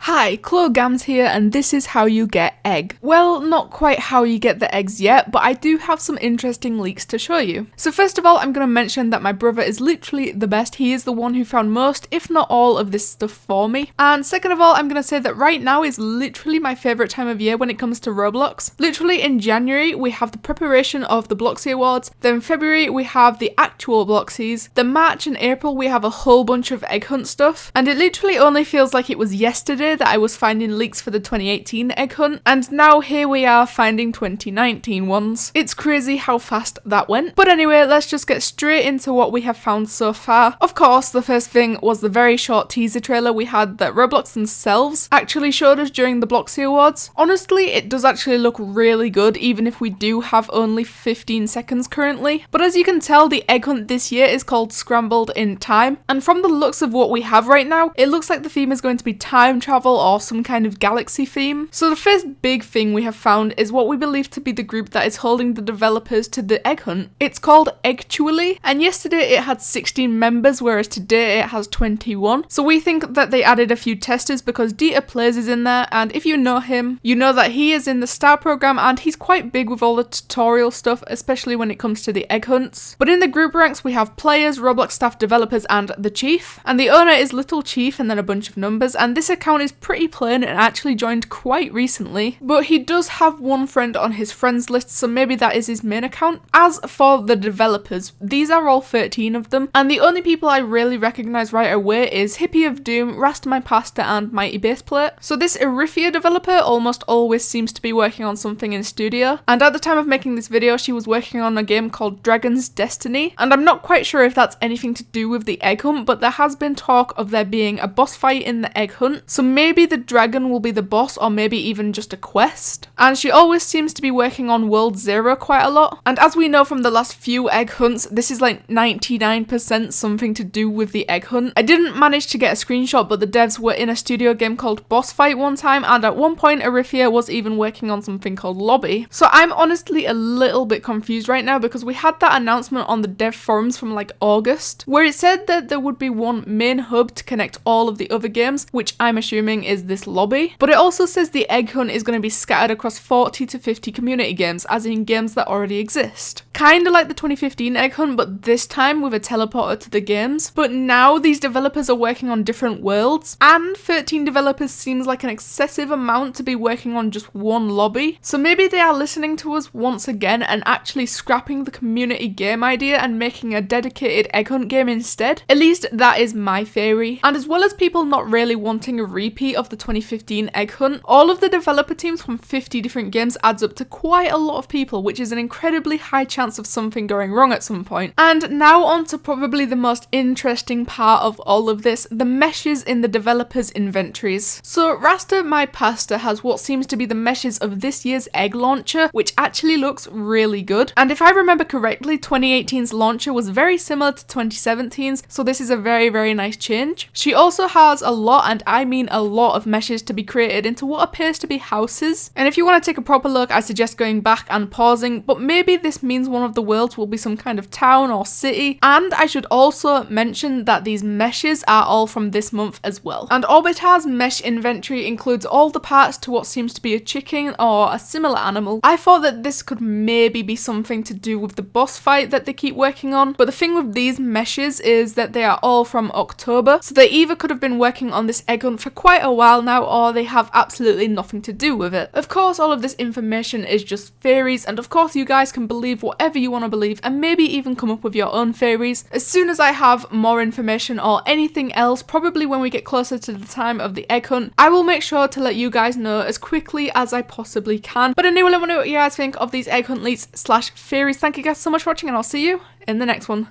Hi, ChloeGames here, and this is how you get egg. Well, not quite how you get the eggs yet, but I do have some interesting leaks to show you. So first of all, I'm going to mention that my brother is literally the best. He is the one who found most, if not all, of this stuff for me. And second of all, I'm going to say that right now is literally my favourite time of year when it comes to Roblox. Literally in January, we have the preparation of the Bloxy Awards. Then February, we have the actual Bloxies. Then March and April, we have a whole bunch of egg hunt stuff. And it literally only feels like it was yesterday that I was finding leaks for the 2018 egg hunt, and now here we are finding 2019 ones. It's crazy how fast that went. But anyway, let's just get straight into what we have found so far. Of course, the first thing was the very short teaser trailer we had that Roblox themselves actually showed us during the Bloxy Awards. Honestly, it does actually look really good, even if we do have only 15 seconds currently. But as you can tell, the egg hunt this year is called Scrambled in Time, and from the looks of what we have right now, it looks like the theme is going to be time travel or some kind of galaxy theme. So the first big thing we have found is what we believe to be the group that is holding the developers to the egg hunt. It's called Eggtually, and yesterday it had 16 members, whereas today it has 21. So we think that they added a few testers because Dieter Plays is in there, and if you know him, you know that he is in the Star program and he's quite big with all the tutorial stuff, especially when it comes to the egg hunts. But in the group ranks we have players, Roblox staff, developers, and the chief. And the owner is Little Chief and then a bunch of numbers, and this account is pretty plain and actually joined quite recently, but he does have one friend on his friends list, so maybe that is his main account. As for the developers, these are all 13 of them, and the only people I really recognise right away is Hippie of Doom, Rasta My Pasta, and Mighty Baseplate. So this Erifia developer almost always seems to be working on something in studio, and at the time of making this video she was working on a game called Dragon's Destiny, and I'm not quite sure if that's anything to do with the egg hunt, but there has been talk of there being a boss fight in the egg hunt, so maybe the dragon will be the boss, or maybe even just a quest. And she always seems to be working on World Zero quite a lot, and as we know from the last few egg hunts, this is like 99% something to do with the egg hunt. I didn't manage to get a screenshot, but the devs were in a studio game called Boss Fight one time, and at one point Erifia was even working on something called Lobby. So I'm honestly a little bit confused right now because we had that announcement on the dev forums from like August, where it said that there would be one main hub to connect all of the other games, which I'm assuming is this Lobby. But it also says the egg hunt is going to be scattered across 40 to 50 community games, as in games that already exist. Kinda like the 2015 egg hunt, but this time with a teleporter to the games. But now these developers are working on different worlds, and 13 developers seems like an excessive amount to be working on just one lobby. So maybe they are listening to us once again and actually scrapping the community game idea and making a dedicated egg hunt game instead. At least that is my theory. And as well as people not really wanting a repeat of the 2015 egg hunt, all of the developer teams from 50 different games adds up to quite a lot of people, which is an incredibly high chance of something going wrong at some point. And now on to probably the most interesting part of all of this, the meshes in the developers' inventories. So Rasta My Pasta has what seems to be the meshes of this year's egg launcher, which actually looks really good. And if I remember correctly, 2018's launcher was very similar to 2017's, so this is a very, very nice change. She also has a lot, and I mean a lot, of meshes to be created into what appears to be houses. And if you want to take a proper look, I suggest going back and pausing, but maybe this means one of the worlds will be some kind of town or city. And I should also mention that these meshes are all from this month as well. And Orbitar's mesh inventory includes all the parts to what seems to be a chicken or a similar animal. I thought that this could maybe be something to do with the boss fight that they keep working on, but the thing with these meshes is that they are all from October, so they either could have been working on this egg hunt for quite a while now, or they have absolutely nothing to do with it. Of course, all of this information is just theories, and of course you guys can believe whatever you want to believe and maybe even come up with your own theories. As soon as I have more information or anything else, probably when we get closer to the time of the egg hunt, I will make sure to let you guys know as quickly as I possibly can. But anyway, let me know what you guys think of these egg hunt leaks / theories. Thank you guys so much for watching, and I'll see you in the next one.